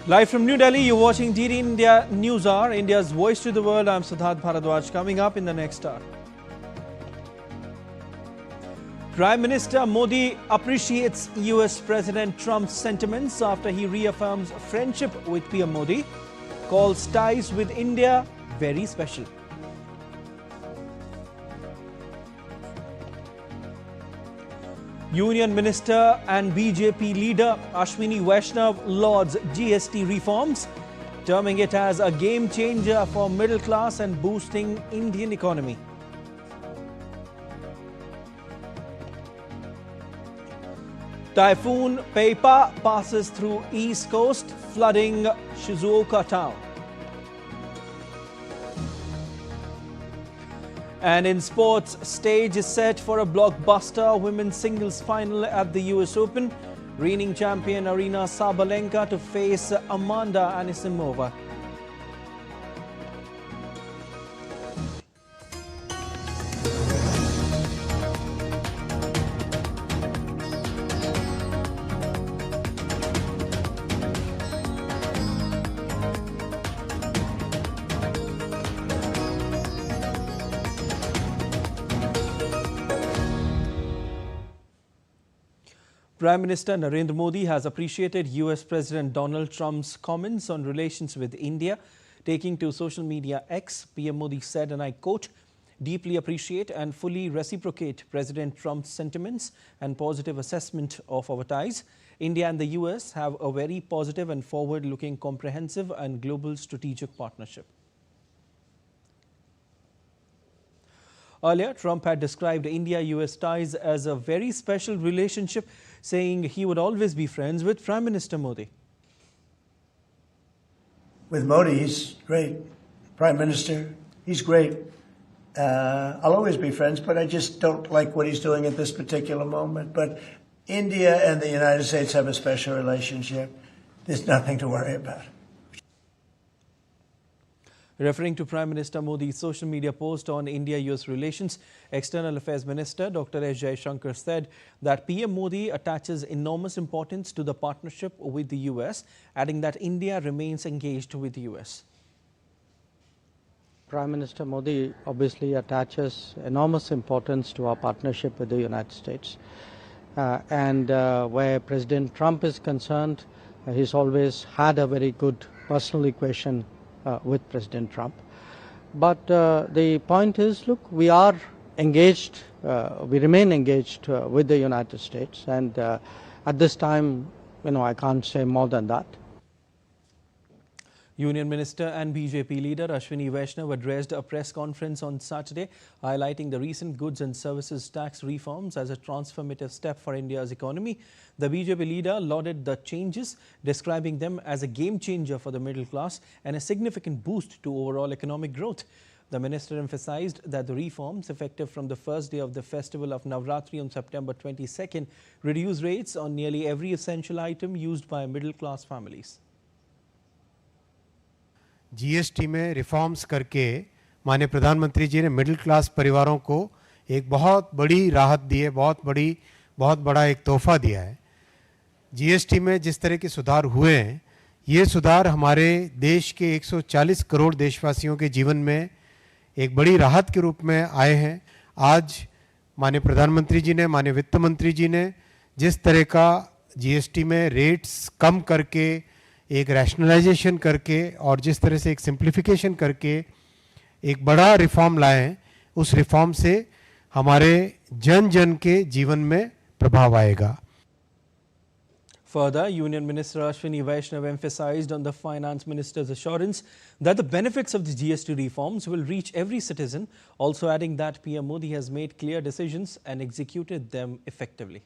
Live from New Delhi, you're watching DD India News Hour, India's voice to the world. I'm Siddharth Bharadwaj. Coming up in the next hour, Prime Minister Modi appreciates US President Trump's sentiments after he reaffirms friendship with PM Modi, calls ties with India very special. Union Minister and BJP leader Ashwini Vaishnaw lauds GST reforms, terming it as a game changer for middle class and boosting Indian economy. Typhoon Peipa passes through East Coast, flooding Shizuoka town. And in sports, stage is set for a blockbuster women's singles final at the US Open. Reigning champion Aryna Sabalenka to face Amanda Anisimova. Prime Minister Narendra Modi has appreciated US President Donald Trump's comments on relations with India. Taking to social media X, PM Modi said, and I quote, "Deeply appreciate and fully reciprocate President Trump's sentiments and positive assessment of our ties. India and the US have a very positive and forward-looking comprehensive and global strategic partnership." Earlier, Trump had described India-US ties as a very special relationship, saying he would always be friends with Prime Minister Modi. With Modi, he's great. Prime Minister, he's great. I'll always be friends, but I just don't like what he's doing at this particular moment. But India and the United States have a special relationship. There's nothing to worry about. Referring to Prime Minister Modi's social media post on India-US relations, External Affairs Minister Dr. S. Jaishankar said that PM Modi attaches enormous importance to the partnership with the US, adding that India remains engaged with the US. Prime Minister Modi obviously attaches enormous importance to our partnership with the United States. Where President Trump is concerned, he's always had a very good personal equation with President Trump. But the point is, look, we are engaged, we remain engaged with the United States, and at this time, I can't say more than that. Union Minister and BJP leader Ashwini Vaishnaw addressed a press conference on Saturday, highlighting the recent goods and services tax reforms as a transformative step for India's economy. The BJP leader lauded the changes, describing them as a game changer for the middle class and a significant boost to overall economic growth. The minister emphasized that the reforms, effective from the first day of the festival of Navratri on September 22nd, reduce rates on nearly every essential item used by middle-class families. GST में reforms करके माननीय प्रधानमंत्री जी ने middle class परिवारों को एक बहुत बड़ी राहत दी है, बहुत बड़ा एक तोहफा दिया है। जीएसटी में जिस तरह के सुधार हुए हैं, ये सुधार हमारे देश के 140 करोड़ देशवासियों के जीवन में एक बड़ी राहत के रूप में आए हैं। आज माननीय प्रधानमंत्री जी ने, माननीय वित्त मंत्री जी ने जिस तरह का जीएसटी में रेट्स कम करके, एक रैशनलाइजेशन करके और जिस तरह से एक सिंप्लीफिकेशन करके एक बड़ा रिफॉर्म लाए हैं, उस रिफॉर्म से हमारे जन जन के जीवन में प्रभाव आएगा। Further, Union Minister Ashwini Vaishnaw emphasized on the Finance Minister's assurance that the benefits of the GST reforms will reach every citizen, also adding that PM Modi has made clear decisions and executed them effectively.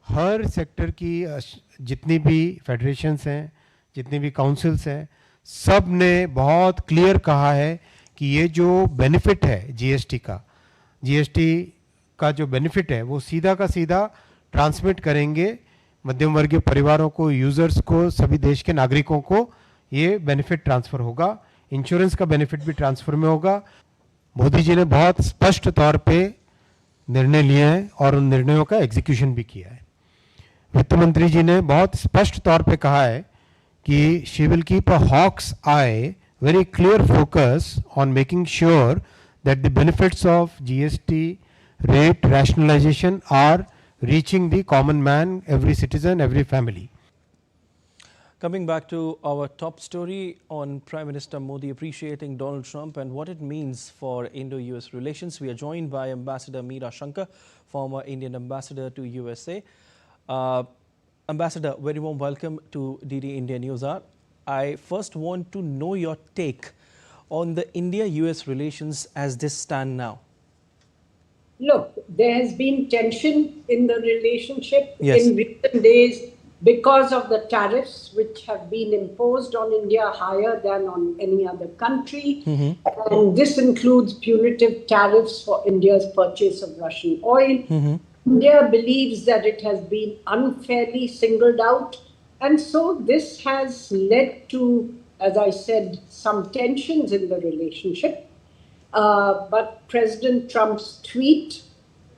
Her sector की जितनी भी federations हैं, जितनी भी councils हैं, सब ने बहुत क्लियर कहा है कि ये जो बेनिफिट है जीएसटी का जो बेनिफिट है वो सीधा का सीधा ट्रांसमिट करेंगे मध्यम वर्गीय परिवारों को, यूजर्स को, सभी देश के नागरिकों को ये बेनिफिट ट्रांसफ़र होगा। इंश्योरेंस का बेनिफिट भी ट्रांसफ़र में होगा। मोदी जी ने बहुत स्पष्ट तौर पे निर्णय लिए हैं और उन निर्णयों का एग्जीक्यूशन भी किया है। वित्त मंत्री जी ने बहुत स्पष्ट तौर पे कहा है कि she will keep a hawk's eye, very clear focus on making sure that the benefits of GST rate rationalization are reaching the common man, every citizen, every family. Coming back to our top story on Prime Minister Modi appreciating Donald Trump and what it means for Indo-US relations, we are joined by Ambassador Meera Shankar, former Indian ambassador to USA. Ambassador, very warm welcome to DD India News Hour. I first want to know your take on the India-US relations as they stand now. Look, there has been tension in the relationship Yes. in recent days because of the tariffs which have been imposed on India higher than on any other country. And this includes punitive tariffs for India's purchase of Russian oil. India believes that it has been unfairly singled out. And so this has led to, as I said, some tensions in the relationship. But President Trump's tweet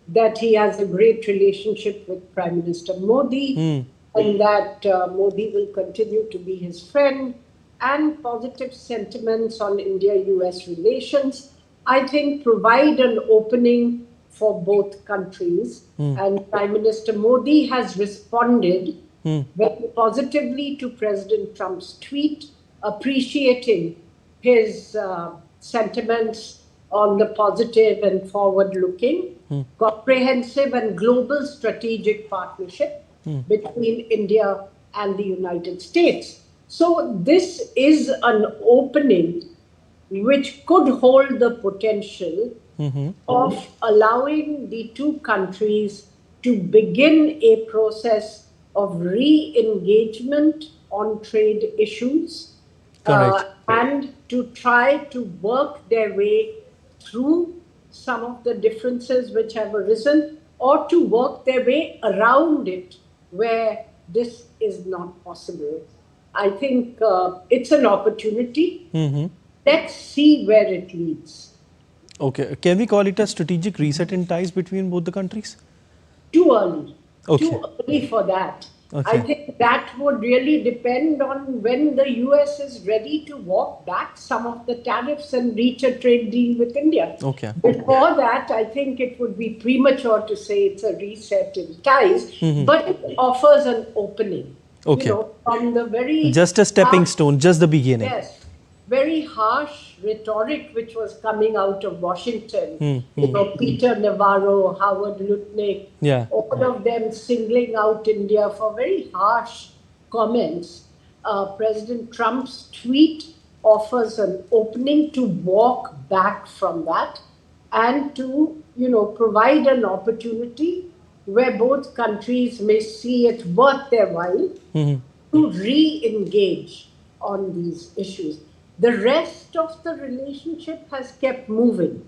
that he has a great relationship with Prime Minister Modi and that Modi will continue to be his friend, and positive sentiments on India-US relations, I think provide an opening for both countries. And Prime Minister Modi has responded very positively to President Trump's tweet, appreciating his sentiments on the positive and forward-looking, comprehensive and global strategic partnership between India and the United States. So this is an opening which could hold the potential of allowing the two countries to begin a process of re-engagement on trade issues. Correct. And to try to work their way through some of the differences which have arisen, or to work their way around it where this is not possible. I think it's an opportunity. Let's see where it leads. Okay. Can we call it a strategic reset in ties between both the countries? Too early. Okay. Too early for that. Okay. I think that would really depend on when the US is ready to walk back some of the tariffs and reach a trade deal with India. Okay. Before that, I think it would be premature to say it's a reset in ties, but it offers an opening. Okay. You know, from the very Just a stepping stone, just the beginning. Yes, very harsh rhetoric which was coming out of Washington. You know, Peter Navarro, Howard Lutnick, Yeah. all of them singling out India for very harsh comments. President Trump's tweet offers an opening to walk back from that and to, you know, provide an opportunity where both countries may see it worth their while to re-engage on these issues. The rest of the relationship has kept moving.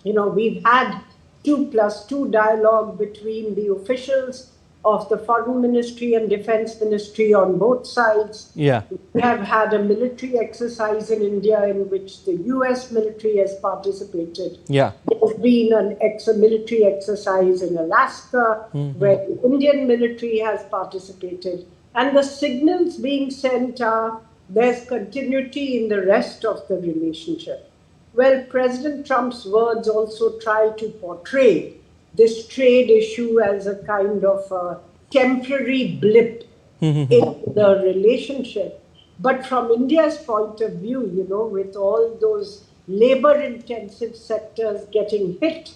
You know, we've had 2+2 dialogue between the officials of the Foreign Ministry and Defense Ministry on both sides. Yeah. We have had a military exercise in India in which the US military has participated. Yeah. There's been an military exercise in Alaska where the Indian military has participated. And the signals being sent are there's continuity in the rest of the relationship. Well, President Trump's words also try to portray this trade issue as a kind of a temporary blip in the relationship. But from India's point of view, you know, with all those labor-intensive sectors getting hit,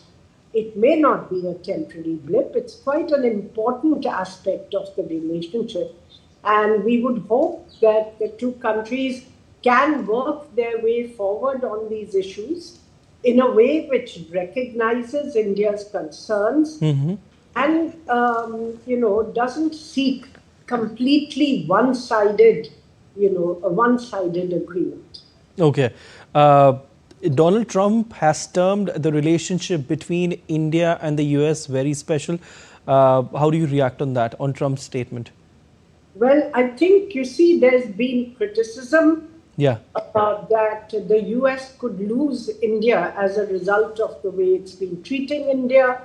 it may not be a temporary blip. It's quite an important aspect of the relationship. And we would hope that the two countries can work their way forward on these issues in a way which recognizes India's concerns and, you know, doesn't seek completely one-sided, you know, a one-sided agreement. Okay. Donald Trump has termed the relationship between India and the US very special. How do you react on that, on Trump's statement? Well, I think, you see, there's been criticism that the US could lose India as a result of the way it's been treating India.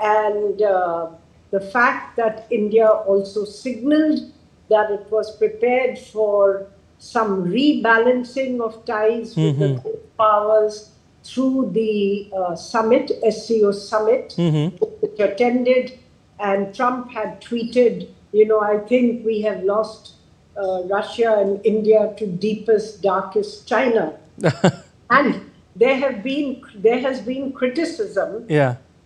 And the the fact that India also signaled that it was prepared for some rebalancing of ties with the powers through the summit, SCO summit, which attended, and Trump had tweeted, I think we have lost Russia and India to deepest, darkest China. And there has been criticism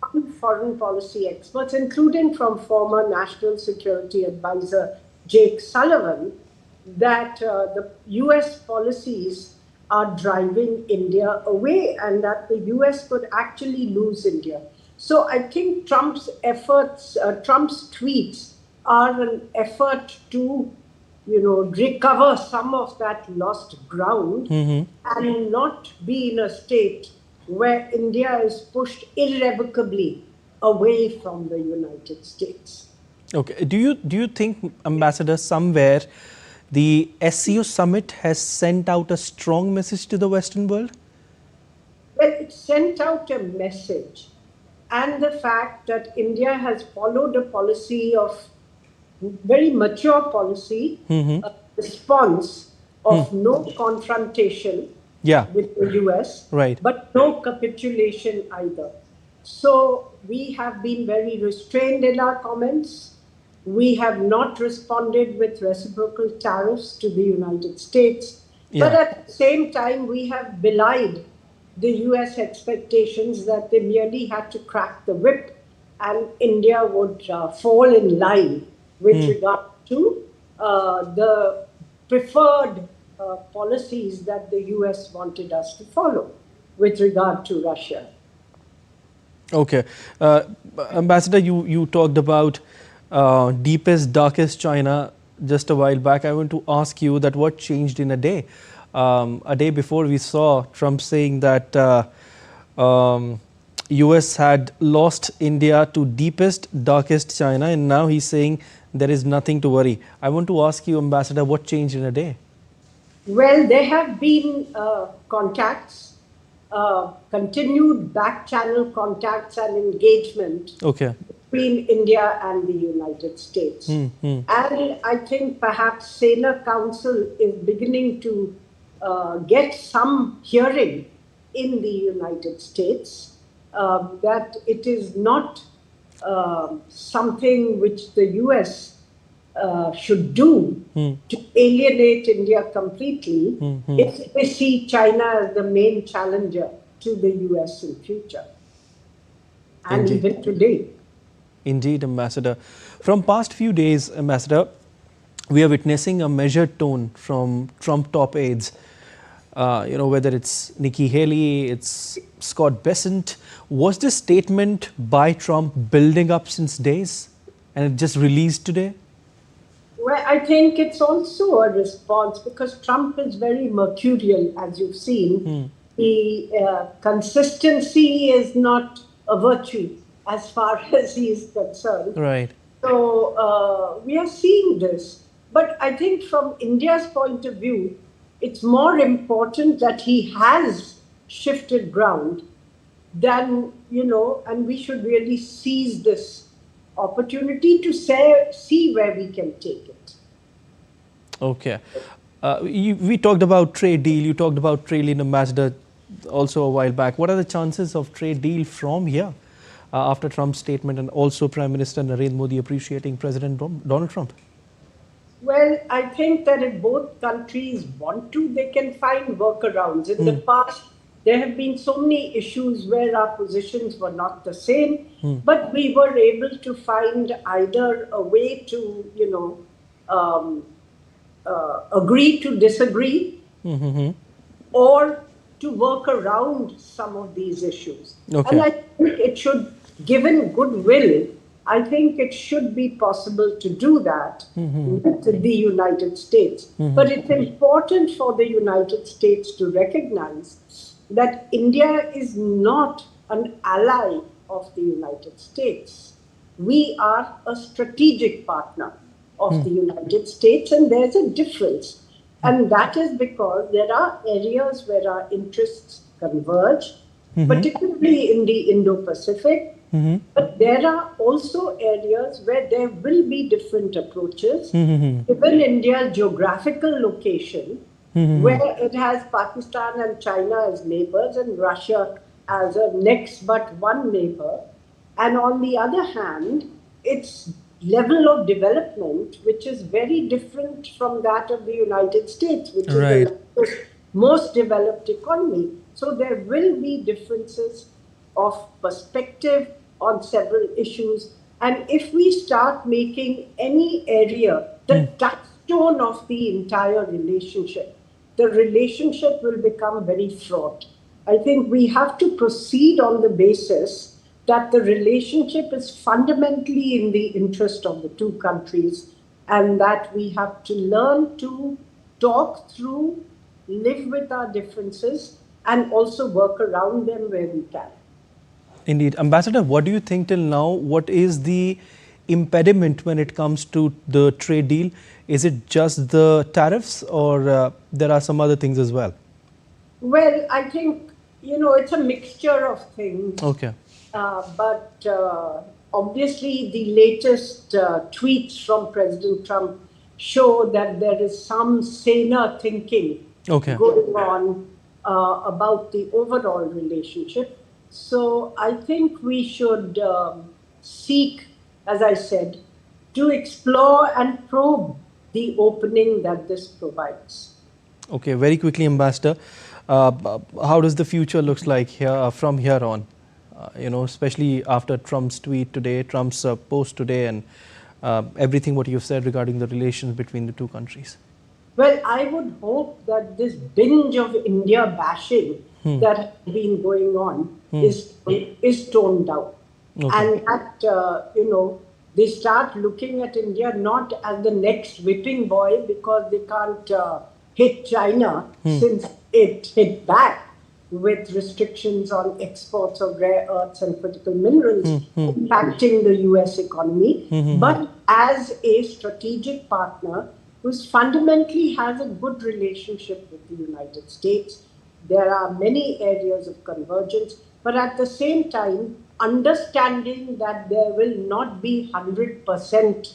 from foreign policy experts, including from former National Security Advisor Jake Sullivan, that the US policies are driving India away and that the US could actually lose India. So I think Trump's efforts, Trump's tweets are an effort to, recover some of that lost ground and not be in a state where India is pushed irrevocably away from the United States. Okay. Do you think, Ambassador, somewhere the SCO summit has sent out a strong message to the Western world? Well, it sent out a message, and the fact that India has followed a policy of very mature policy, response of no confrontation with the US, but no capitulation either. So we have been very restrained in our comments. We have not responded with reciprocal tariffs to the United States. But at the same time, we have belied the US expectations that they merely had to crack the whip and India would fall in line with regard to the preferred policies that the US wanted us to follow with regard to Russia. Okay. Ambassador, you talked about deepest, darkest China just a while back. I want to ask you that what changed in a day? A day before we saw Trump saying that US had lost India to deepest, darkest China, and now he's saying there is nothing to worry. I want to ask you, Ambassador, what changed in a day? Well, there have been contacts, continued back-channel contacts and engagement between India and the United States. And I think perhaps Sena Council is beginning to get some hearing in the United States that it is not something which the US should do to alienate India completely if they see China as the main challenger to the US in future and even today. Indeed, Ambassador. From past few days, Ambassador, we are witnessing a measured tone from Trump top aides. Whether it's Nikki Haley, it's Scott Bessent. Was this statement by Trump building up since days and it just released today? Well, I think it's also a response because Trump is very mercurial, as you've seen. Consistency is not a virtue as far as he is concerned. Right. So we are seeing this. But I think from India's point of view, it's more important that he has shifted ground than, and we should really seize this opportunity to see where we can take it. Okay. We talked about trade deal. You talked about trade deal, Ambassador, also a while back. What are the chances of trade deal from here after Trump's statement and also Prime Minister Narendra Modi appreciating President Donald Trump? Well, I think that if both countries want to, they can find workarounds. In the past, there have been so many issues where our positions were not the same, but we were able to find either a way to, agree to disagree or to work around some of these issues. Okay. And I think it should, given goodwill, I think it should be possible to do that with the United States. But it's important for the United States to recognize that India is not an ally of the United States. We are a strategic partner of the United States, and there's a difference. And that is because there are areas where our interests converge, particularly in the Indo-Pacific, But there are also areas where there will be different approaches. Given India's geographical location, where it has Pakistan and China as neighbors and Russia as a next but one neighbor, and on the other hand, its level of development, which is very different from that of the United States, which Right. is the most developed economy. So there will be differences of perspective on several issues. And if we start making any area the touchstone of the entire relationship, the relationship will become very fraught. I think we have to proceed on the basis that the relationship is fundamentally in the interest of the two countries, and that we have to learn to talk through, live with our differences, and also work around them where we can. Indeed. Ambassador, what do you think till now? What is the impediment when it comes to the trade deal? Is it just the tariffs, or there are some other things as well? Well, I think, it's a mixture of things. Okay. But obviously, the latest tweets from President Trump show that there is some saner thinking going on about the overall relationship. So I think we should seek, as I said, to explore and probe the opening that this provides. Okay, very quickly, Ambassador, how does the future looks like here from here on? Especially after Trump's tweet today, Trump's post today, and everything what you've said regarding the relations between the two countries. Well, I would hope that this binge of India bashing that has been going on is toned down. And that, they start looking at India not as the next whipping boy because they can't hit China since it hit back with restrictions on exports of rare earths and critical minerals impacting the US economy, but as a strategic partner who fundamentally has a good relationship with the United States. There are many areas of convergence, but at the same time, understanding that there will not be 100%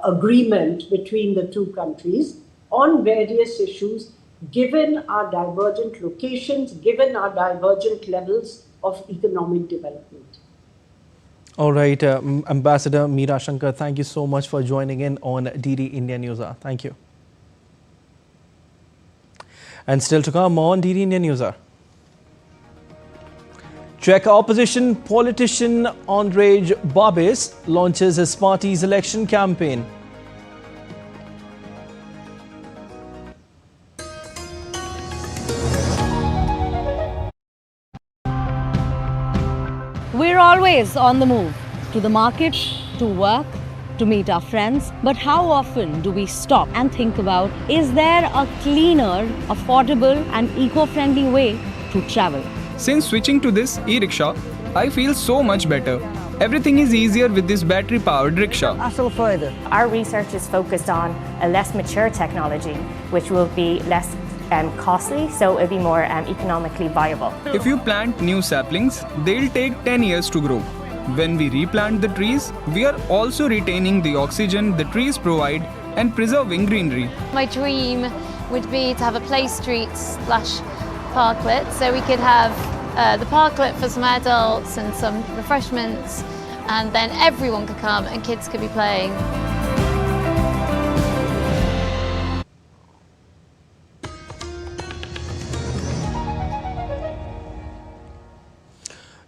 agreement between the two countries on various issues, given our divergent locations, given our divergent levels of economic development. All right, Ambassador Meera Shankar, thank you so much for joining in on DD India News Hour. Thank you. And still to come on DD India News Hour. Czech opposition politician Andrej Babis launches his party's election campaign. We're always on the move, to the market, to work, to meet our friends. But how often do we stop and think about, is there a cleaner, affordable and eco-friendly way to travel? Since switching to this e-rickshaw, I feel so much better. Everything is easier with this battery-powered rickshaw. Our research is focused on a less mature technology, which will be less costly, so it'll be more economically viable. If you plant new saplings, they'll take 10 years to grow. When we replant the trees, we are also retaining the oxygen the trees provide and preserving greenery. My dream would be to have a play street / parklet, so we could have the parklet for some adults and some refreshments, and then everyone could come and kids could be playing.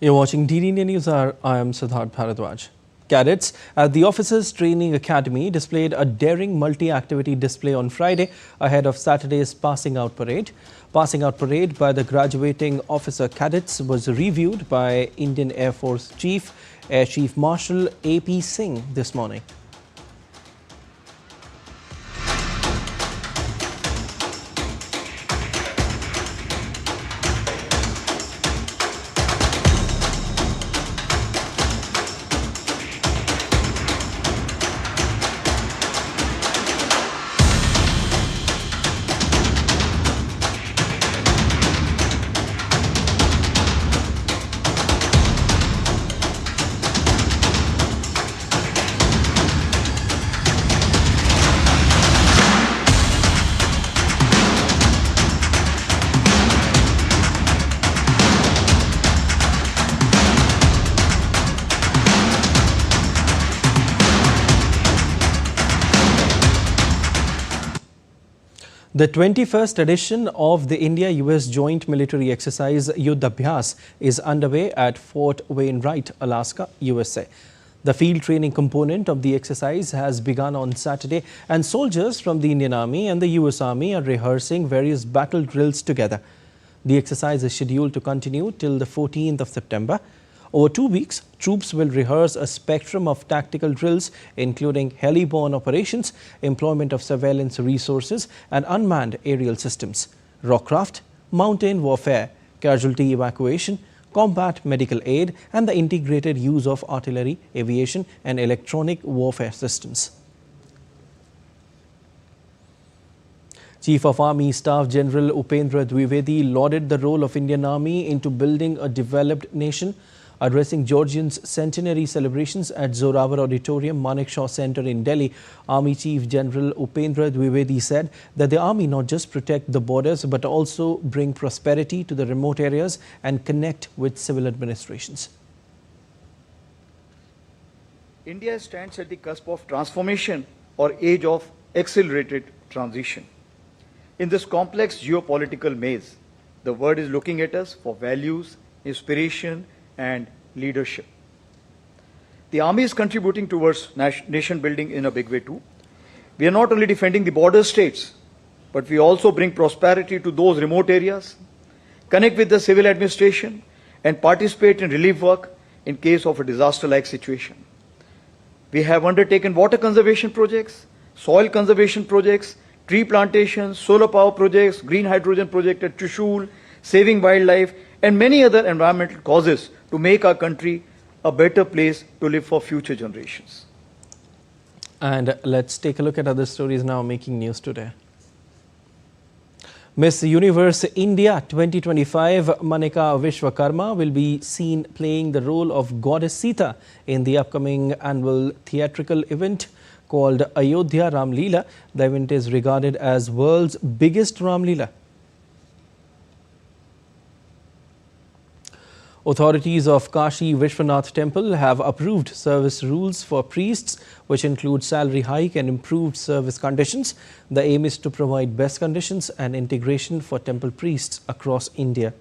You're watching DD India News Hour. I am Siddharth Bharadwaj. Cadets at the Officers Training Academy displayed a daring multi-activity display on Friday ahead of Saturday's Passing Out Parade. Passing Out Parade by the graduating officer cadets was reviewed by Indian Air Force Chief Air Chief Marshal A.P. Singh this morning. The 21st edition of the India-US joint military exercise Yuddh Abhyas is underway at Fort Wainwright, Alaska, USA. The field training component of the exercise has begun on Saturday, and soldiers from the Indian Army and the US Army are rehearsing various battle drills together. The exercise is scheduled to continue till the 14th of September. Over 2 weeks, troops will rehearse a spectrum of tactical drills, including heli-borne operations, employment of surveillance resources and unmanned aerial systems, rockcraft, mountain warfare, casualty evacuation, combat medical aid, and the integrated use of artillery, aviation and electronic warfare systems. Chief of Army Staff General Upendra Dwivedi lauded the role of Indian Army into building a developed nation. Addressing Georgians' centenary celebrations at Zorawar Auditorium, Manekshaw Center in Delhi, Army Chief General Upendra Dwivedi said that the Army not just protect the borders but also bring prosperity to the remote areas and connect with civil administrations. India stands at the cusp of transformation or age of accelerated transition. In this complex geopolitical maze, the world is looking at us for values, inspiration, and leadership. The Army is contributing towards nation building in a big way too. We are not only defending the border states, but we also bring prosperity to those remote areas, connect with the civil administration, and participate in relief work in case of a disaster-like situation. We have undertaken water conservation projects, soil conservation projects, tree plantations, solar power projects, green hydrogen project at Trishul, saving wildlife, and many other environmental causes to make our country a better place to live for future generations. And let's take a look at other stories now making news today. Miss Universe India 2025 Manika Vishwakarma will be seen playing the role of Goddess Sita in the upcoming annual theatrical event called Ayodhya Ram Leela. The event is regarded as world's biggest Ram Leela. Authorities of Kashi Vishwanath Temple have approved service rules for priests, which include salary hike and improved service conditions. The aim is to provide best conditions and integration for temple priests across India.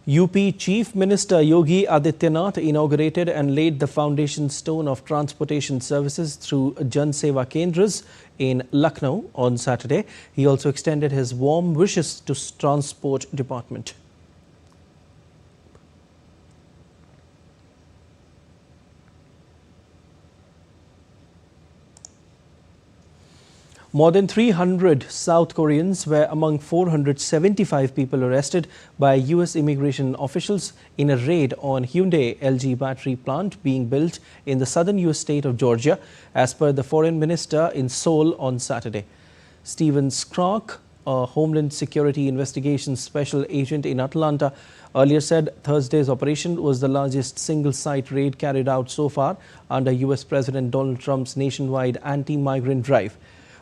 UP Chief Minister Yogi Adityanath inaugurated and laid the foundation stone of transportation services through Jan Seva Kendras in Lucknow on Saturday. He also extended his warm wishes to Transport Department. More than 300 South Koreans were among 475 people arrested by US immigration officials in a raid on Hyundai LG battery plant being built in the southern US state of Georgia, as per the foreign minister in Seoul on Saturday. Stephen Scrock, a Homeland Security Investigations Special Agent in Atlanta, earlier said Thursday's operation was the largest single-site raid carried out so far under US President Donald Trump's nationwide anti-migrant drive.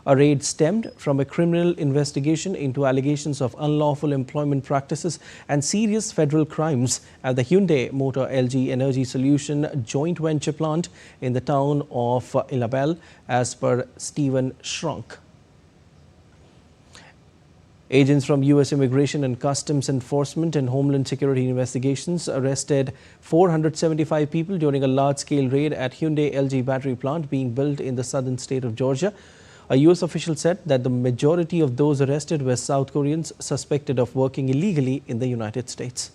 A raid stemmed from a criminal investigation into allegations of unlawful employment practices and serious federal crimes at the Hyundai Motor LG Energy Solution joint venture plant in the town of Illabel, as per Stephen Schrunk. Agents from US Immigration and Customs Enforcement and Homeland Security Investigations arrested 475 people during a large-scale raid at Hyundai LG battery plant being built in the southern state of Georgia. A US official said that the majority of those arrested were South Koreans suspected of working illegally in the United States.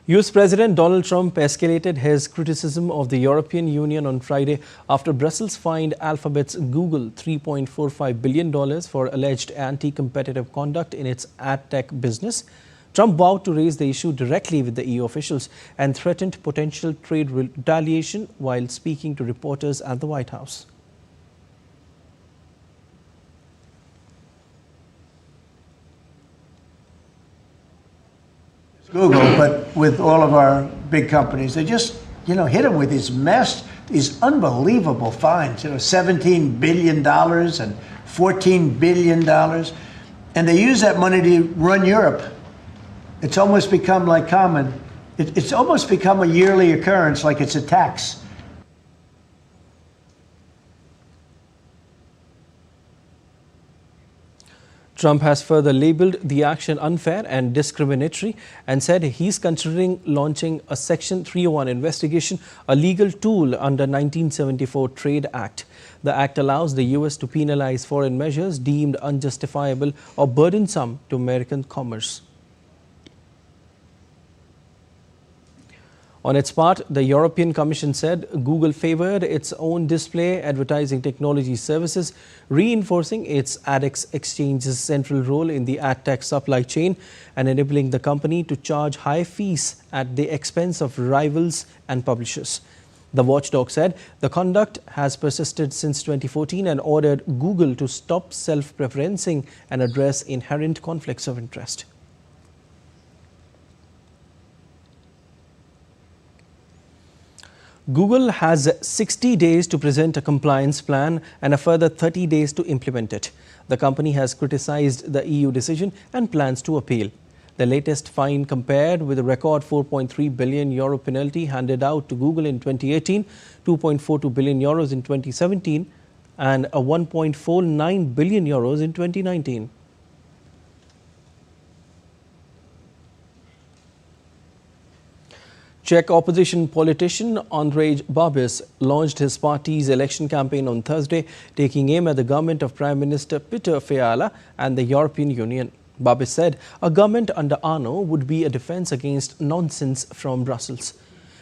US President Donald Trump escalated his criticism of the European Union on Friday after Brussels fined Alphabet's Google $3.45 billion for alleged anti-competitive conduct in its ad tech business. Trump vowed to raise the issue directly with the EU officials and threatened potential trade retaliation while speaking to reporters at the White House. Google, but with all of our big companies, they just, hit them with these unbelievable fines, $17 billion and $14 billion. And they use that money to run Europe. It's almost become like common It's almost become a yearly occurrence, like it's a tax. Trump has further labelled the action unfair and discriminatory and said he's considering launching a Section 301 investigation, a legal tool under 1974 Trade Act. The act allows the US to penalize foreign measures deemed unjustifiable or burdensome to American commerce. On its part, the European Commission said Google favoured its own display advertising technology services, reinforcing its AdX exchange's central role in the ad tech supply chain and enabling the company to charge high fees at the expense of rivals and publishers. The watchdog said the conduct has persisted since 2014 and ordered Google to stop self-preferencing and address inherent conflicts of interest. Google has 60 days to present a compliance plan and a further 30 days to implement it. The company has criticized the EU decision and plans to appeal. The latest fine compared with a record €4.3 billion penalty handed out to Google in 2018, €2.42 billion in 2017 and a €1.49 billion in 2019. Czech opposition politician Andrej Babiš launched his party's election campaign on Thursday, taking aim at the government of Prime Minister Peter Fiala and the European Union. Babiš said a government under ANO would be a defense against nonsense from Brussels.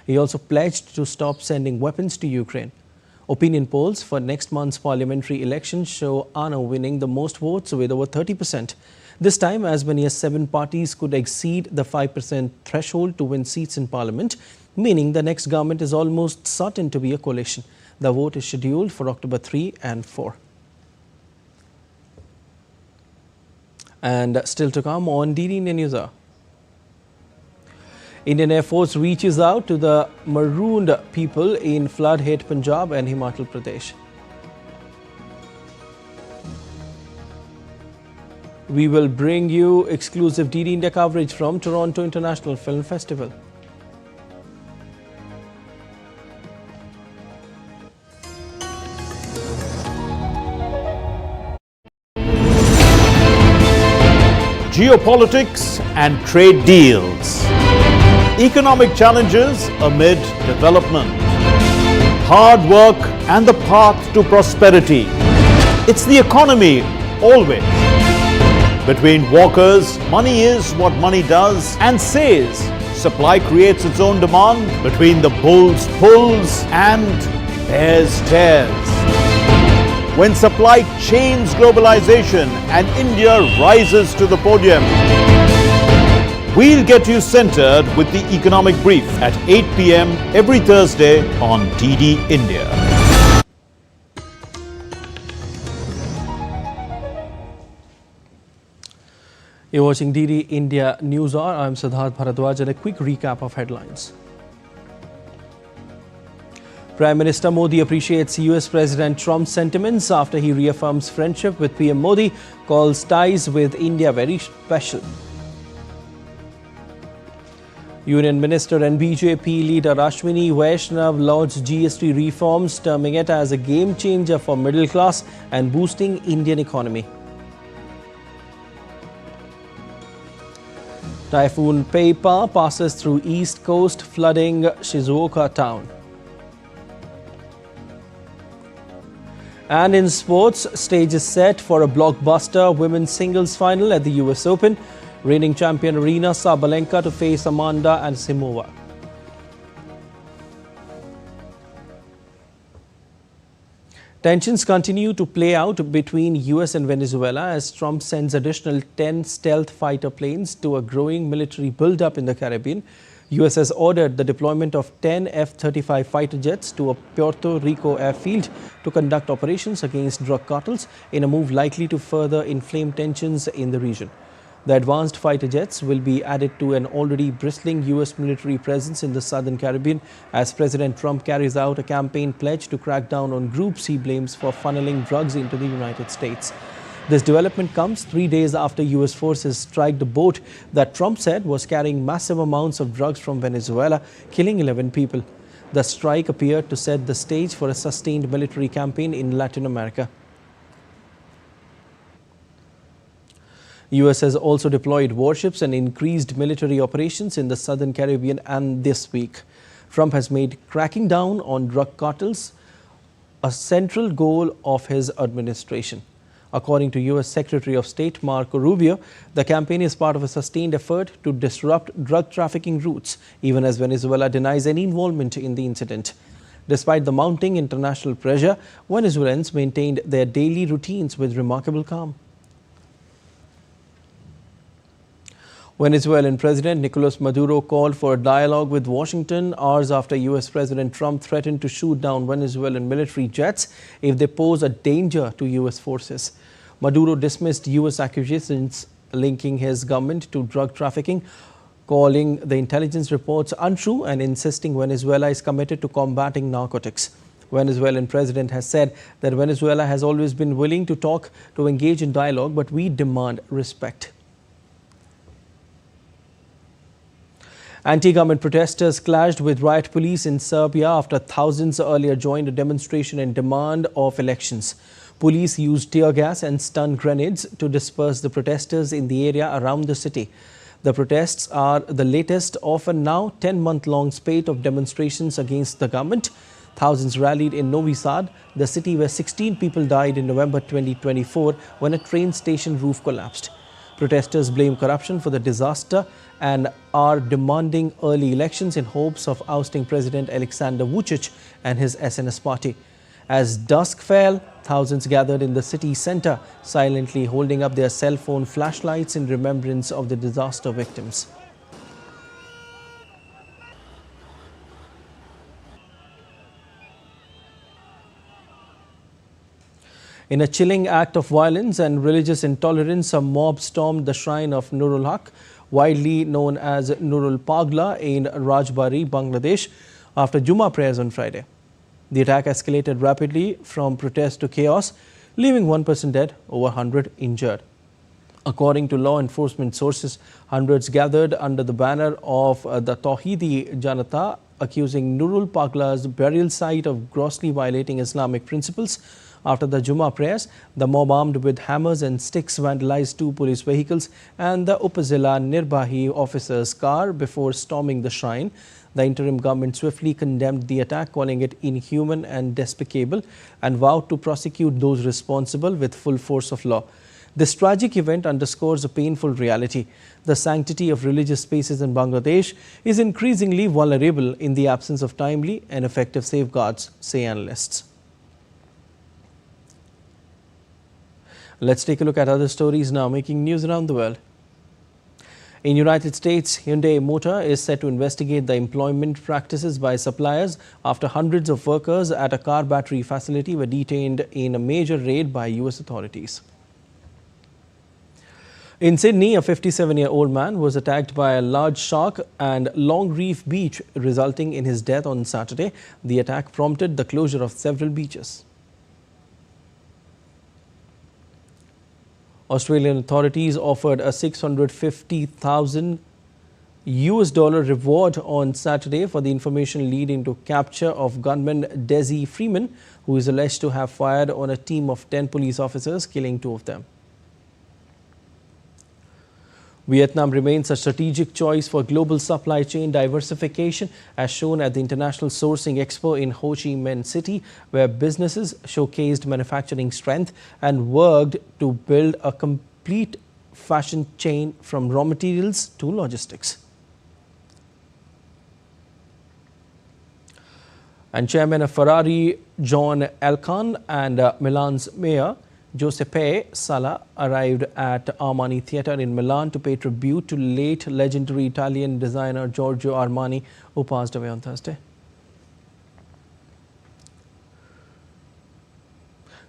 He also pledged to stop sending weapons to Ukraine. Opinion polls for next month's parliamentary elections show ANO winning the most votes with over 30%. This time, as many as 7 parties could exceed the 5% threshold to win seats in parliament, meaning the next government is almost certain to be a coalition. The vote is scheduled for October 3 and 4. And still to come on DD India News Hour. Indian Air Force reaches out to the marooned people in flood-hit Punjab and Himachal Pradesh. We will bring you exclusive DD India coverage from Toronto International Film Festival. Geopolitics and trade deals. Economic challenges amid development. Hard work and the path to prosperity. It's the economy always. Between walkers, money is what money does and says. Supply creates its own demand. Between the bulls pulls and bears tears. When supply chains globalization and India rises to the podium. We'll get you centered with the economic brief at 8 p.m. every Thursday on DD India. You're watching DD India News Hour. I'm Siddharth Bharadwaj and a quick recap of headlines. Prime Minister Modi appreciates US President Trump's sentiments after he reaffirms friendship with PM Modi, calls ties with India very special. Union Minister and BJP leader Ashwini Vaishnaw launched GST reforms, terming it as a game changer for middle class and boosting Indian economy. Typhoon Peipa passes through east coast, flooding Shizuoka town. And in sports, stage is set for a blockbuster women's singles final at the US Open. Reigning champion Arina Sabalenka to face Amanda Anisimova. Tensions continue to play out between US and Venezuela as Trump sends additional 10 stealth fighter planes to a growing military buildup in the Caribbean. US has ordered the deployment of 10 F-35 fighter jets to a Puerto Rico airfield to conduct operations against drug cartels in a move likely to further inflame tensions in the region. The advanced fighter jets will be added to an already bristling US military presence in the southern Caribbean as President Trump carries out a campaign pledge to crack down on groups he blames for funneling drugs into the United States. This development comes 3 days after US forces striked a boat that Trump said was carrying massive amounts of drugs from Venezuela, killing 11 people. The strike appeared to set the stage for a sustained military campaign in Latin America. US has also deployed warships and increased military operations in the southern Caribbean and this week. Trump has made cracking down on drug cartels a central goal of his administration. According to US Secretary of State Marco Rubio, the campaign is part of a sustained effort to disrupt drug trafficking routes, even as Venezuela denies any involvement in the incident. Despite the mounting international pressure, Venezuelans maintained their daily routines with remarkable calm. Venezuelan President Nicolas Maduro called for a dialogue with Washington hours after US President Trump threatened to shoot down Venezuelan military jets if they pose a danger to US forces. Maduro dismissed US accusations linking his government to drug trafficking, calling the intelligence reports untrue and insisting Venezuela is committed to combating narcotics. Venezuelan president has said that Venezuela has always been willing to talk, to engage in dialogue, but we demand respect. Anti-government protesters clashed with riot police in Serbia after thousands earlier joined a demonstration in demand of elections. Police used tear gas and stun grenades to disperse the protesters in the area around the city. The protests are the latest of a now 10-month-long spate of demonstrations against the government. Thousands rallied in Novi Sad, the city where 16 people died in November 2024 when a train station roof collapsed. Protesters blame corruption for the disaster and are demanding early elections in hopes of ousting President Alexander Vučić and his SNS party. As dusk fell, thousands gathered in the city center, silently holding up their cell phone flashlights in remembrance of the disaster victims. In a chilling act of violence and religious intolerance, a mob stormed the shrine of Nurul Haq, widely known as Nurul Pagla in Rajbari, Bangladesh, after Jummah prayers on Friday. The attack escalated rapidly from protest to chaos, leaving one person dead, over 100 injured. According to law enforcement sources, hundreds gathered under the banner of the Tawhidi Janata, accusing Nurul Pagla's burial site of grossly violating Islamic principles. After the Jummah prayers, the mob armed with hammers and sticks vandalized 2 police vehicles and the Upazila Nirbahi officer's car before storming the shrine. The interim government swiftly condemned the attack, calling it inhuman and despicable, and vowed to prosecute those responsible with full force of law. This tragic event underscores a painful reality. The sanctity of religious spaces in Bangladesh is increasingly vulnerable in the absence of timely and effective safeguards, say analysts. Let's take a look at other stories now making news around the world. In United States, Hyundai Motor is set to investigate the employment practices by suppliers after hundreds of workers at a car battery facility were detained in a major raid by US authorities. In Sydney, a 57-year-old man was attacked by a large shark and Long Reef Beach, resulting in his death on Saturday. The attack prompted the closure of several beaches. Australian authorities offered a $650,000 reward on Saturday for the information leading to capture of gunman Desi Freeman, who is alleged to have fired on a team of 10 police officers, killing 2 of them. Vietnam remains a strategic choice for global supply chain diversification, as shown at the International Sourcing Expo in Ho Chi Minh City, where businesses showcased manufacturing strength and worked to build a complete fashion chain from raw materials to logistics. And Chairman of Ferrari, John Elkann, and Milan's mayor, Giuseppe Sala, arrived at Armani Theatre in Milan to pay tribute to late legendary Italian designer Giorgio Armani, who passed away on Thursday.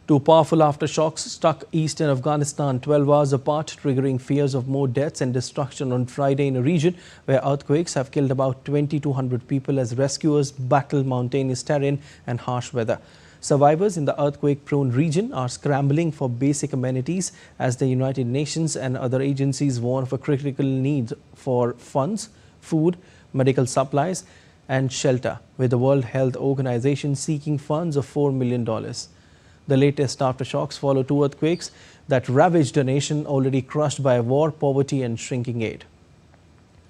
2 powerful aftershocks struck eastern Afghanistan 12 hours apart, triggering fears of more deaths and destruction on Friday in a region where earthquakes have killed about 2,200 people as rescuers battle mountainous terrain and harsh weather. Survivors in the earthquake-prone region are scrambling for basic amenities as the United Nations and other agencies warn of a critical need for funds, food, medical supplies and shelter, with the World Health Organization seeking funds of $4 million. The latest aftershocks follow two earthquakes that ravaged a nation already crushed by war, poverty and shrinking aid.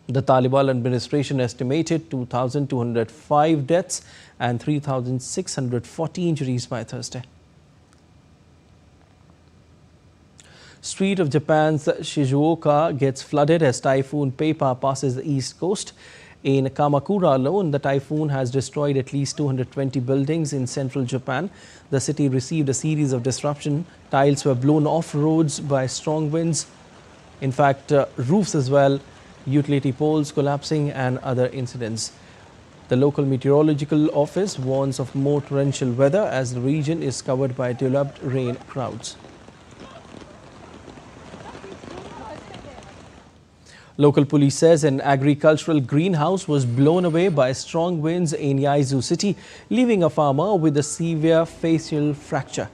The Taliban administration estimated 2,205 deaths and 3,640 injuries by Thursday. Street of Japan's Shizuoka gets flooded as Typhoon Peipa passes the east coast. In Kamakura alone, the typhoon has destroyed at least 220 buildings in central Japan. The city received a series of disruptions. Tiles were blown off roads by strong winds. In fact, roofs as well, utility poles collapsing and other incidents. The local meteorological office warns of more torrential weather as the region is covered by developed rain clouds. Local police says an agricultural greenhouse was blown away by strong winds in Yaizu city, leaving a farmer with a severe facial fracture.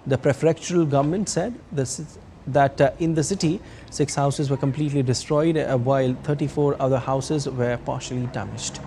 The prefectural government said that in the city, 6 houses were completely destroyed while 34 other houses were partially damaged.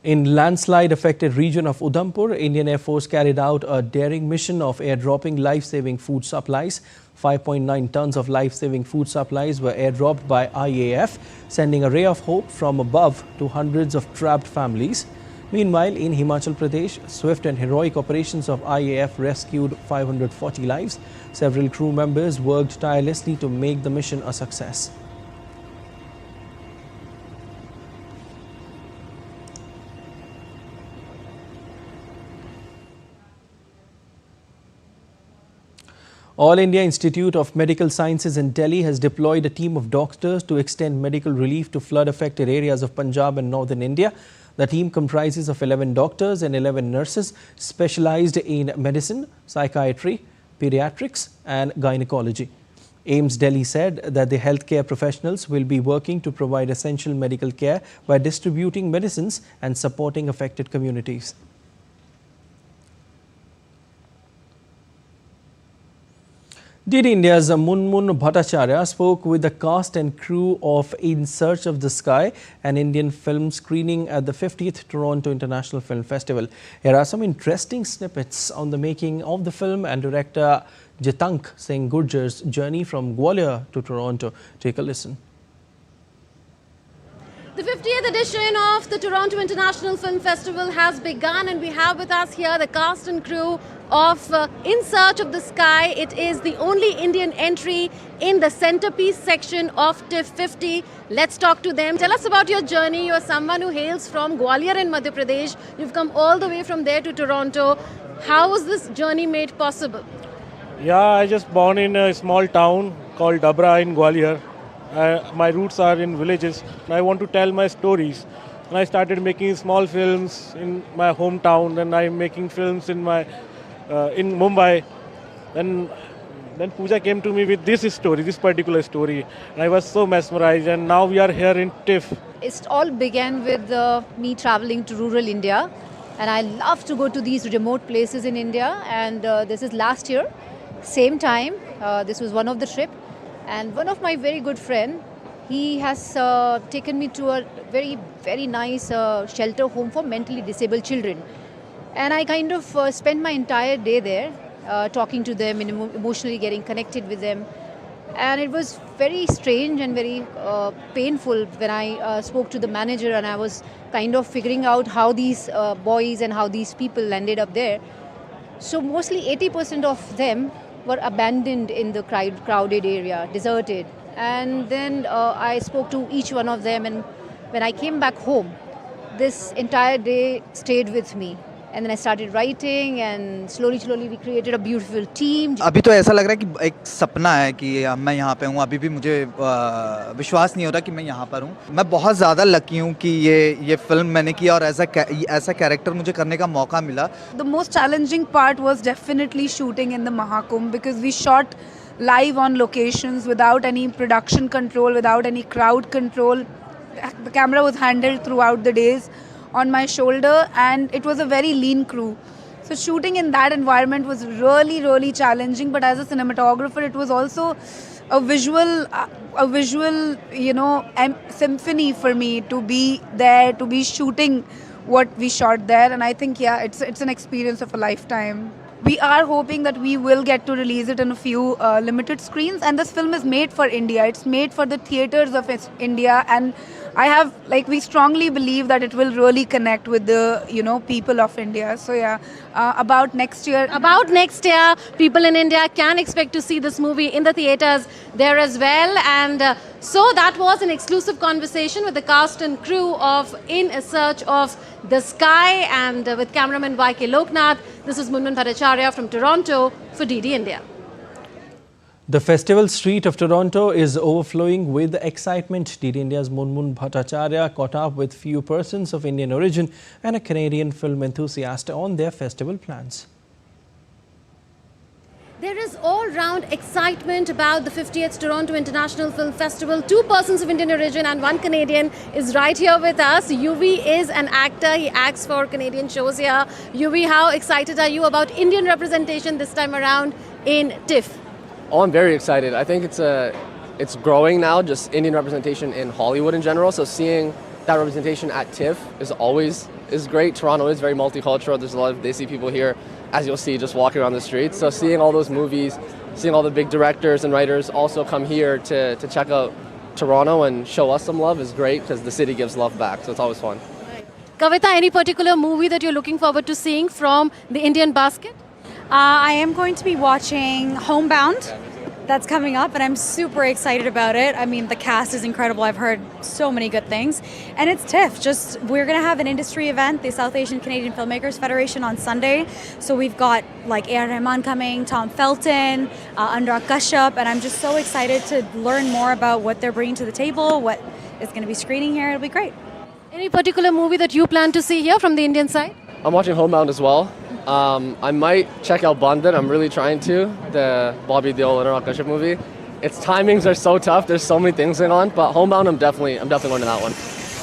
In landslide-affected region of Udhampur, Indian Air Force carried out a daring mission of airdropping life-saving food supplies. 5.9 tons of life-saving food supplies were airdropped by IAF, sending a ray of hope from above to hundreds of trapped families. Meanwhile, in Himachal Pradesh, swift and heroic operations of IAF rescued 540 lives. Several crew members worked tirelessly to make the mission a success. All India Institute of Medical Sciences in Delhi has deployed a team of doctors to extend medical relief to flood-affected areas of Punjab and northern India. The team comprises of 11 doctors and 11 nurses specialized in medicine, psychiatry, pediatrics and gynecology. AIIMS Delhi said that the healthcare professionals will be working to provide essential medical care by distributing medicines and supporting affected communities. DD India's Munmun Bhattacharya spoke with the cast and crew of In Search of the Sky, an Indian film screening at the 50th Toronto International Film Festival. Here are some interesting snippets on the making of the film and director Jitank Singh Gurjar's journey from Gwalior to Toronto. Take a listen. The 50th edition of the Toronto International Film Festival has begun, and we have with us here the cast and crew of In Search of the Sky. It is the only Indian entry in the centerpiece section of TIFF 50. Let's talk to them. Tell us about your journey. You're someone who hails from Gwalior in Madhya Pradesh. You've come all the way from there to Toronto. How was this journey made possible? Yeah, I just born in a small town called Dabra in Gwalior. My roots are in villages. I want to tell my stories. And I started making small films in my hometown. Then I'm making films in Mumbai. Then Pooja came to me with this story, this particular story. And I was so mesmerized. And now we are here in TIFF. It all began with me traveling to rural India. And I love to go to these remote places in India. And this is last year, same time. This was one of the trip. And one of my very good friend, he has taken me to a very, very nice shelter home for mentally disabled children. And I kind of spent my entire day there talking to them and emotionally getting connected with them. And it was very strange and very painful when I spoke to the manager, and I was kind of figuring out how these boys and how these people ended up there. So mostly 80% of them were abandoned in the crowded area, deserted. And then I spoke to each one of them, and when I came back home, this entire day stayed with me. And then I started writing, and slowly we created a beautiful team. अभी तो ऐसा लग रहा है कि एक सपना है कि मैं यहाँ पे हूँ. अभी भी मुझे विश्वास नहीं हो रहा कि मैं यहाँ पर हूँ. मैं बहुत ज़्यादा लकी हूँ कि ये फिल्म मैंने की और ऐसा कैरेक्टर मुझे करने का मौका मिला. The most challenging part was definitely shooting in the Mahakumbh, because we shot live on locations without any production control, without any crowd control. The camera was handled throughout the days on my shoulder, and it was a very lean crew. So shooting in that environment was really, really challenging. But as a cinematographer, it was also a visual, symphony for me to be there, to be shooting what we shot there. And I think, yeah, it's an experience of a lifetime. We are hoping that we will get to release it in a few limited screens. And this film is made for India. It's made for the theaters of India. And we strongly believe that it will really connect with the, people of India. So yeah, about next year, people in India can expect to see this movie in the theaters there as well. And so that was an exclusive conversation with the cast and crew of In a Search of the Sky, and with cameraman YK Loknath. This is Munmun Bhattacharya from Toronto for DD India. The festival street of Toronto is overflowing with excitement. DD India's Munmun Bhattacharya caught up with few persons of Indian origin and a Canadian film enthusiast on their festival plans. There is all-round excitement about the 50th Toronto International Film Festival. 2 persons of Indian origin and 1 Canadian is right here with us. UV is an actor. He acts for Canadian shows here. UV, how excited are you about Indian representation this time around in TIFF? Oh, I'm very excited. I think it's growing now, just Indian representation in Hollywood in general. So seeing that representation at TIFF is great. Toronto is very multicultural. There's a lot of Desi people here, as you'll see, just walking around the streets. So seeing all those movies, seeing all the big directors and writers also come here to check out Toronto and show us some love is great, because the city gives love back. So it's always fun. Kavita, any particular movie that you're looking forward to seeing from the Indian basket? I am going to be watching Homebound. That's coming up, and I'm super excited about it. I mean, the cast is incredible. I've heard so many good things. And it's TIFF. We're going to have an industry event, the South Asian Canadian Filmmakers Federation, on Sunday. So we've got like A.R. Rahman coming, Tom Felton, Anurag Kashyap, and I'm just so excited to learn more about what they're bringing to the table, what is going to be screening here. It'll be great. Any particular movie that you plan to see here from the Indian side? I'm watching Homebound as well. I might check out Bandhan. I'm really trying to, the Bobby Deol and Anurag Kashyap movie. Its timings are so tough. There's so many things going on, but Homebound, I'm definitely going to that one.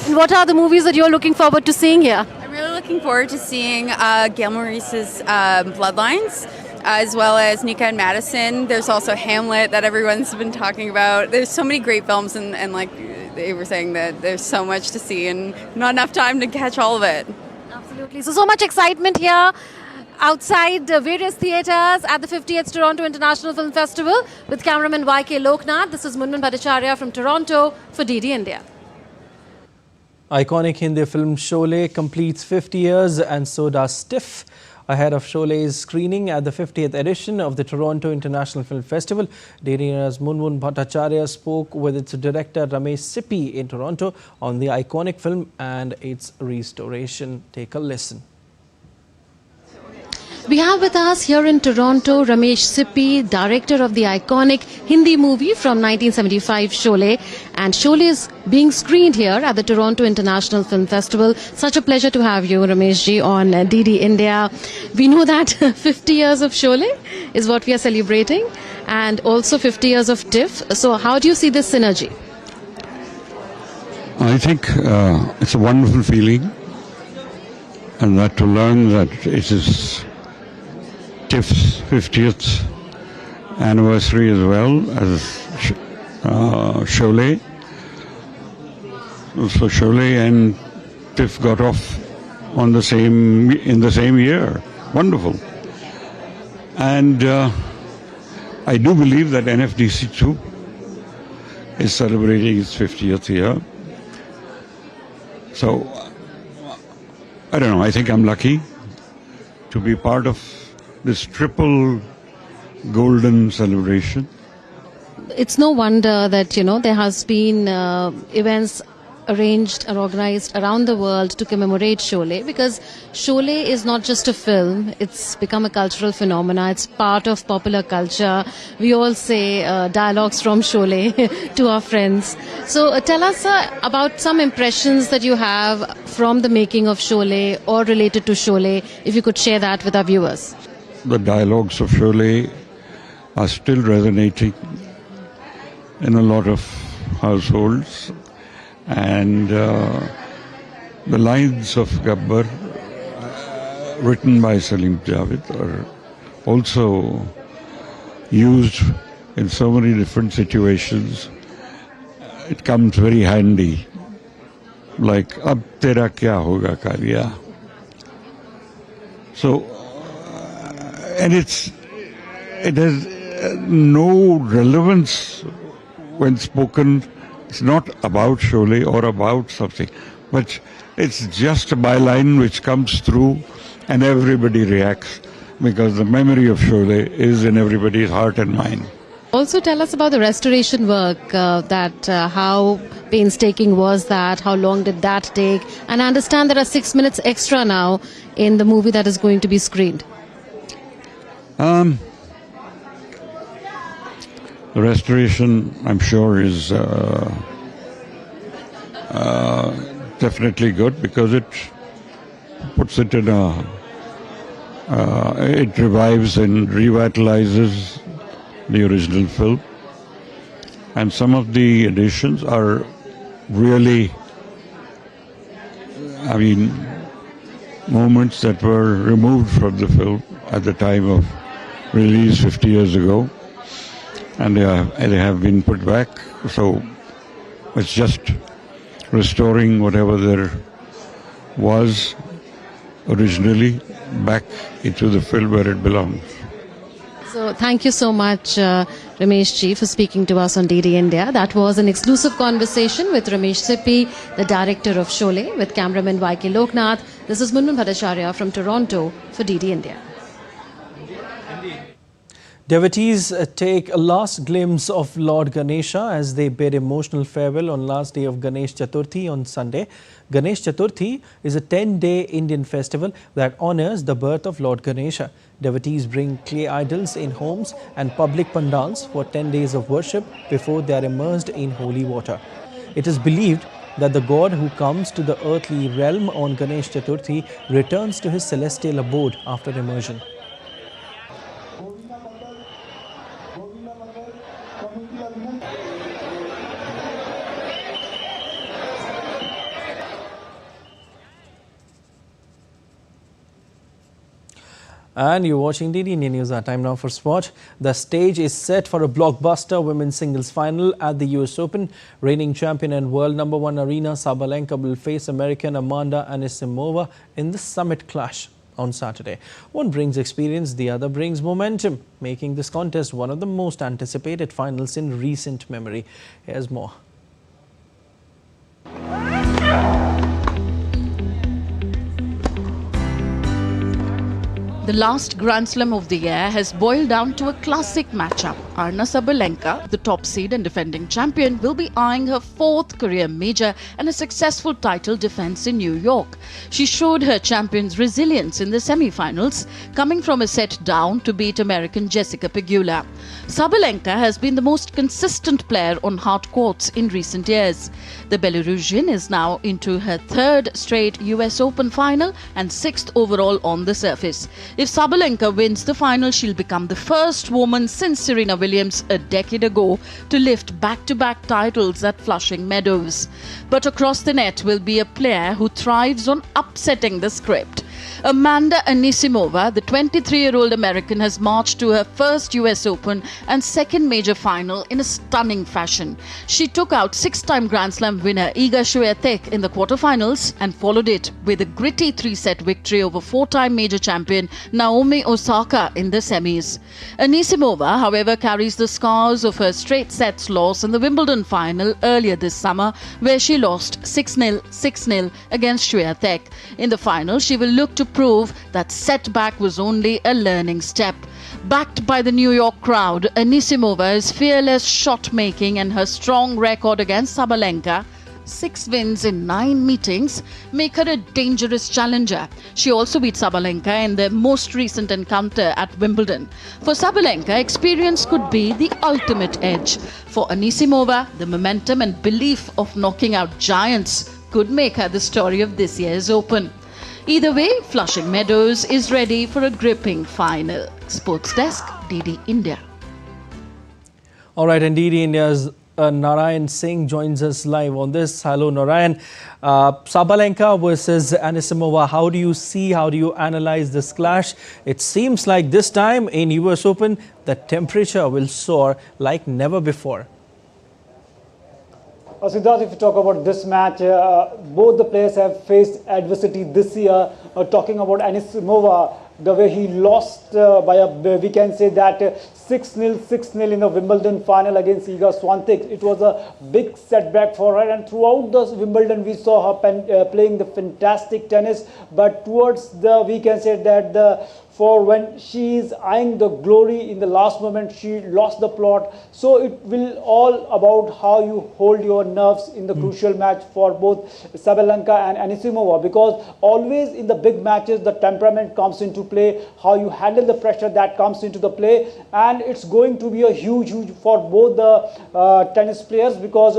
And what are the movies that you're looking forward to seeing here? I'm really looking forward to seeing Gail Maurice's Bloodlines, as well as Nika and Madison. There's also Hamlet that everyone's been talking about. There's so many great films, and like they were saying, that there's so much to see and not enough time to catch all of it. Absolutely. So much excitement here outside various theatres at the 50th Toronto International Film Festival with cameraman YK Loknath. This is Munmun Bhattacharya from Toronto for DD India. Iconic Hindi film Sholay completes 50 years, and so does TIFF. Ahead of Sholay's screening at the 50th edition of the Toronto International Film Festival, DD India's Munmun Bhattacharya spoke with its director Ramesh Sippy in Toronto on the iconic film and its restoration. Take a listen. We have with us here in Toronto Ramesh Sippy, director of the iconic Hindi movie from 1975 Sholay, and Sholay is being screened here at the Toronto International Film Festival. Such a pleasure to have you, Ramesh ji, on DD India. We know that 50 years of Sholay is what we are celebrating, and also 50 years of TIFF. So how do you see this synergy? I think it's a wonderful feeling, and that to learn that it is TIFF's 50th anniversary as well as Sholay. So Sholay and TIFF got off in the same year. Wonderful. And I do believe that NFDC too is celebrating its 50th year. So I don't know, I think I'm lucky to be part of this triple golden celebration. It's no wonder that, there has been events arranged or organized around the world to commemorate Sholay, because Sholay is not just a film, it's become a cultural phenomena. It's part of popular culture. We all say dialogues from Sholay to our friends. So tell us about some impressions that you have from the making of Sholay or related to Sholay, if you could share that with our viewers. The dialogues of Sholay are still resonating in a lot of households. And the lines of Gabbar, written by Salim Javed, are also used in so many different situations. It comes very handy, like "Ab tera kya hoga Kalia." So, and it has no relevance when spoken. It's not about Sholay or about something, but it's just a byline which comes through and everybody reacts because the memory of Sholay is in everybody's heart and mind. Also tell us about the restoration work, how painstaking was that, how long did that take, and I understand there are 6 minutes extra now in the movie that is going to be screened. The restoration, I'm sure, is definitely good because it puts it in it revives and revitalizes the original film. And some of the additions are really, moments that were removed from the film at the time of release 50 years ago. And they have been put back. So it's just restoring whatever there was originally back into the film where it belongs. So thank you so much, Ramesh Ji, for speaking to us on DD India. That was an exclusive conversation with Ramesh Sippy, the director of Sholay, with cameraman YK Loknath. This is Munmun Bhattacharya from Toronto for DD India. Devotees take a last glimpse of Lord Ganesha as they bid emotional farewell on last day of Ganesh Chaturthi on Sunday. Ganesh Chaturthi is a 10-day Indian festival that honors the birth of Lord Ganesha. Devotees bring clay idols in homes and public pandals for 10 days of worship before they are immersed in holy water. It is believed that the god who comes to the earthly realm on Ganesh Chaturthi returns to his celestial abode after immersion. And you're watching DD India News. Our time now for sport. The stage is set for a blockbuster women's singles final at the US Open. Reigning champion and world number 1 Aryna Sabalenka will face American Amanda Anisimova in the summit clash on Saturday. One brings experience, the other brings momentum, making this contest one of the most anticipated finals in recent memory. Here's more. The last Grand Slam of the year has boiled down to a classic matchup. Aryna Sabalenka, the top seed and defending champion, will be eyeing her 4th career major and a successful title defense in New York. She showed her champion's resilience in the semi-finals, coming from a set down to beat American Jessica Pegula. Sabalenka has been the most consistent player on hard courts in recent years. The Belarusian is now into her 3rd straight US Open final and 6th overall on the surface. If Sabalenka wins the final, she'll become the first woman since Serena Williams a decade ago to lift back-to-back titles at Flushing Meadows. But across the net will be a player who thrives on upsetting the script. Amanda Anisimova, the 23-year-old American, has marched to her first US Open and 2nd major final in a stunning fashion. She took out 6-time Grand Slam winner Iga Swiatek in the quarterfinals and followed it with a gritty 3-set victory over 4-time major champion Naomi Osaka in the semis. Anisimova, however, carries the scars of her straight sets loss in the Wimbledon final earlier this summer, where she lost 6-0, 6-0 against Swiatek. In the final, she will look to prove that setback was only a learning step. Backed by the New York crowd, Anisimova's fearless shot-making and her strong record against Sabalenka, 6 wins in 9 meetings, make her a dangerous challenger. She also beat Sabalenka in their most recent encounter at Wimbledon. For Sabalenka, experience could be the ultimate edge. For Anisimova, the momentum and belief of knocking out giants could make her the story of this year's Open. Either way, Flushing Meadows is ready for a gripping final. Sports Desk, DD India. All right, indeed, India's Narayan Singh joins us live on this. Hello, Narayan. Sabalenka versus Anisimova. How do you analyze this clash? It seems like this time in US Open, the temperature will soar like never before. Siddharth, if you talk about this match, both the players have faced adversity this year. Talking about Anisimova, the way he lost by we can say that 6-0, 6-0 in the Wimbledon final against Iga Swiatek. It was a big setback for her, and throughout the Wimbledon we saw her playing the fantastic tennis. But towards the, we can say that for when she is eyeing the glory in the last moment, she lost the plot. So it will all about how you hold your nerves in the crucial match for both Sabalenka and Anisimova, because always in the big matches the temperament comes into play, how you handle the pressure that comes into the play, and it's going to be a huge for both the tennis players, because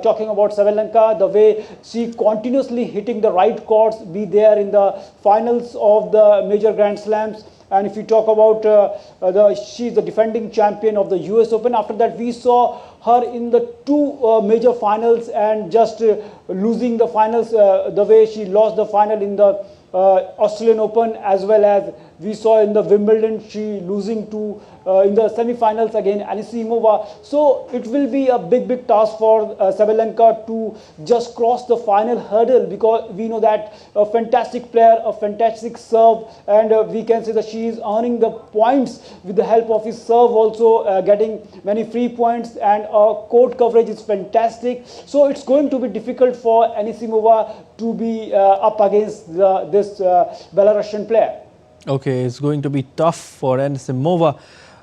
talking about Sabalenka, the way she continuously hitting the right chords, be there in the finals of the major Grand Slams. And if you talk about she's the defending champion of the US Open. After that, we saw her in the two major finals and just losing the finals, the way she lost the final in the Australian Open, as well as we saw in the Wimbledon, she losing to in the semi-finals again Anisimova. So it will be a big task for Sabalenka to just cross the final hurdle, because we know that a fantastic player, a fantastic serve, and we can say that she is earning the points with the help of his serve, also getting many free points, and court coverage is fantastic. So it's going to be difficult for Anisimova to be up against this Belarusian player. Okay, it's going to be tough for Anisimova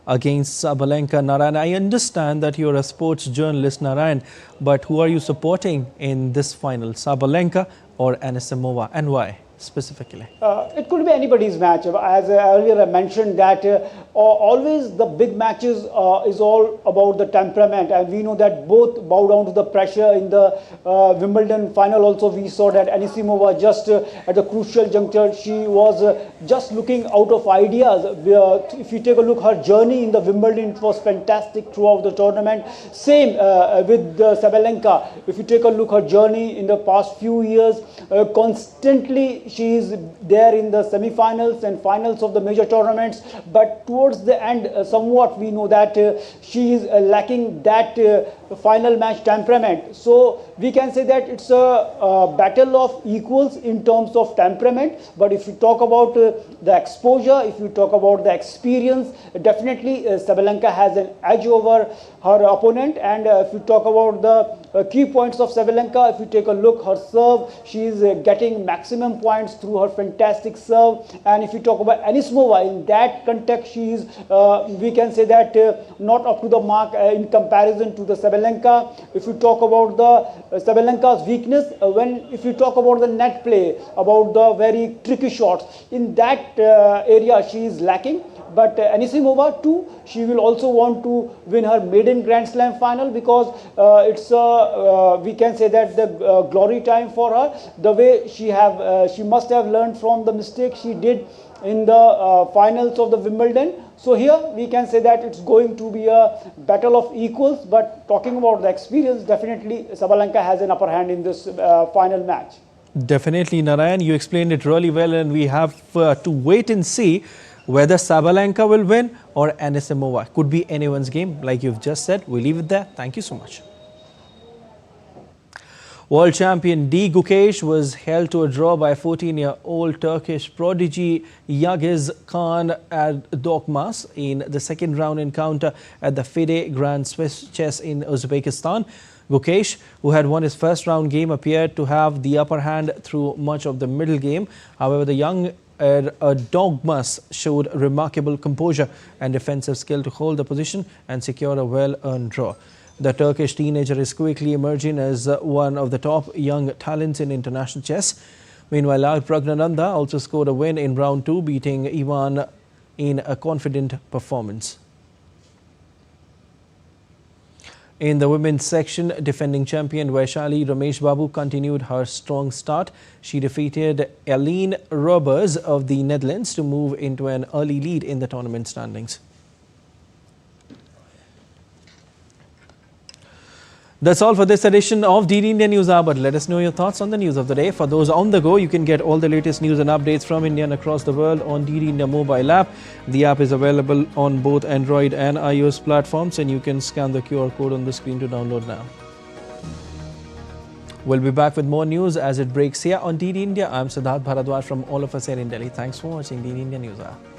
against Sabalenka. Narayan, I understand that you're a sports journalist, Narayan, but who are you supporting in this final, Sabalenka or Anisimova, and why specifically? It could be anybody's match. As earlier I mentioned that always the big matches is all about the temperament, and we know that both bow down to the pressure. In the Wimbledon final also we saw that Anisimova just at the crucial juncture, she was just looking out of ideas. If you take a look her journey in the Wimbledon, it was fantastic throughout the tournament. Same with Sabalenka. If you take a look her journey in the past few years, constantly she is there in the semi-finals and finals of the major tournaments, but towards the end somewhat we know that she is lacking that final match temperament. So we can say that it's a battle of equals in terms of temperament. But if you talk about the exposure, if you talk about the experience, definitely Sabalenka has an edge over her opponent. And if you talk about the key points of Sabalenka, if you take a look, her serve, she is getting maximum points through her fantastic serve. And if you talk about Anisimova, in that context, she is, we can say that not up to the mark in comparison to the Sabalenka. If you talk about the Sabalenka's weakness, if you talk about the net play, about the very tricky shots, in that area she is lacking. But Anisimova too, she will also want to win her maiden Grand Slam final, because it's we can say that the glory time for her. The way she must have learned from the mistake she did in the finals of the Wimbledon. So here we can say that it's going to be a battle of equals. But talking about the experience, definitely Sabalenka has an upper hand in this final match. Definitely, Narayan, you explained it really well, and we have to wait and see whether Sabalenka will win or Anisimova. Could be anyone's game, like you've just said. We'll leave it there. Thank you so much. World champion D. Gukesh was held to a draw by 14-year-old Turkish prodigy Yagiz Khan at Dokmas in the second round encounter at the FIDE Grand Swiss Chess in Uzbekistan. Gukesh, who had won his first round game, appeared to have the upper hand through much of the middle game. However, the young Dokmas showed remarkable composure and defensive skill to hold the position and secure a well-earned draw. The Turkish teenager is quickly emerging as one of the top young talents in international chess. Meanwhile, Pragnananda also scored a win in round 2, beating Ivan in a confident performance. In the women's section, defending champion Vaishali Ramesh Babu continued her strong start. She defeated Eline Robbers of the Netherlands to move into an early lead in the tournament standings. That's all for this edition of DD India News Hour, but let us know your thoughts on the news of the day. For those on the go, you can get all the latest news and updates from India and across the world on DD India mobile app. The app is available on both Android and iOS platforms, and you can scan the QR code on the screen to download now. We'll be back with more news as it breaks here on DD India. I'm Siddharth Bharadwaj from all of us here in Delhi. Thanks for watching DD India News Hour.